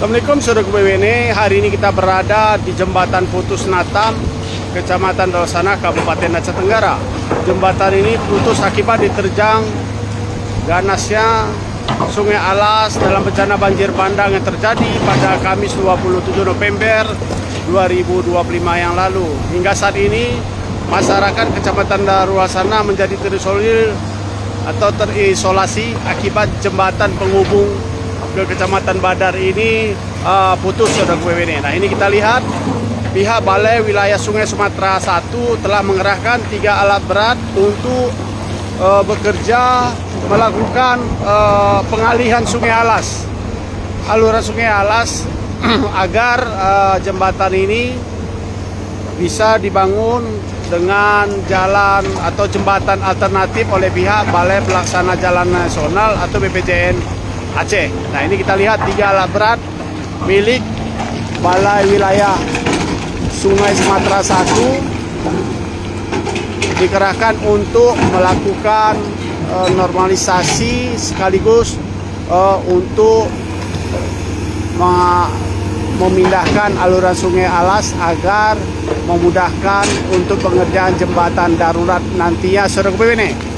Assalamualaikum saudara BWN. Hari ini kita berada di Jembatan Putus Natam, Kecamatan Dawasana, Kabupaten Aceh Tenggara. Jembatan ini putus akibat diterjang ganasnya Sungai Alas dalam bencana banjir bandang yang terjadi pada Kamis 27 November 2025 yang lalu. Hingga saat ini masyarakat Kecamatan Dawasana menjadi terisolir atau terisolasi akibat jembatan penghubung ke Kecamatan Badar ini putus saudara BWN. Nah, ini kita lihat pihak Balai Wilayah Sungai Sumatera 1 telah mengerahkan 3 alat berat untuk bekerja melakukan pengalihan Sungai Alas, aluran Sungai Alas agar jembatan ini bisa dibangun dengan jalan atau jembatan alternatif oleh pihak Balai Pelaksana Jalan Nasional atau BPJN Aceh. Nah, ini kita lihat 3 alat berat milik Balai Wilayah Sungai Sumatera 1 dikerahkan untuk melakukan normalisasi sekaligus untuk memindahkan aluran Sungai Alas agar memudahkan untuk pengerjaan jembatan darurat nantinya saudara BWN.